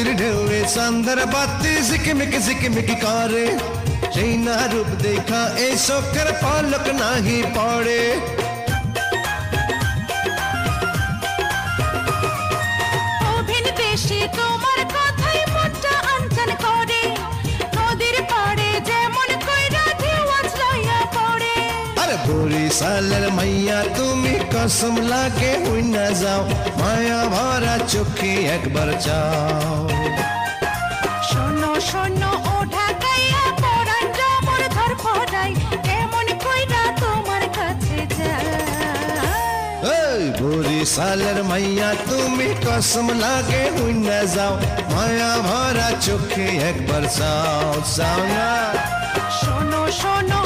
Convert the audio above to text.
নদীর ঢেউয়ে চান্দার বাতি ঝিকিমিকি করে সেই না রূপ দেখা এই চোখের পলক নাহি পড়ে অভিন দেশে তোমার কথাই মনটা আনচান করে নদীর পাড়ে যেমন কইরা ঢেউ আজ লইয়া পড়ে আরে বরিশালের মাইয়া তুমি কসম লাগে হই না যাও মায়া ভরা চোখে একবার চাও শোনো শোনো ও ঢাকাইয়া পরাণ জমর ধর পড়াই কেমন কইরা তোমার কাছে যায় এই বরিশালের মাইয়া তুমি কসম লাগে হই না যাও মায়া ভরা চোখে একবার চাও চাও না শোনো শোনো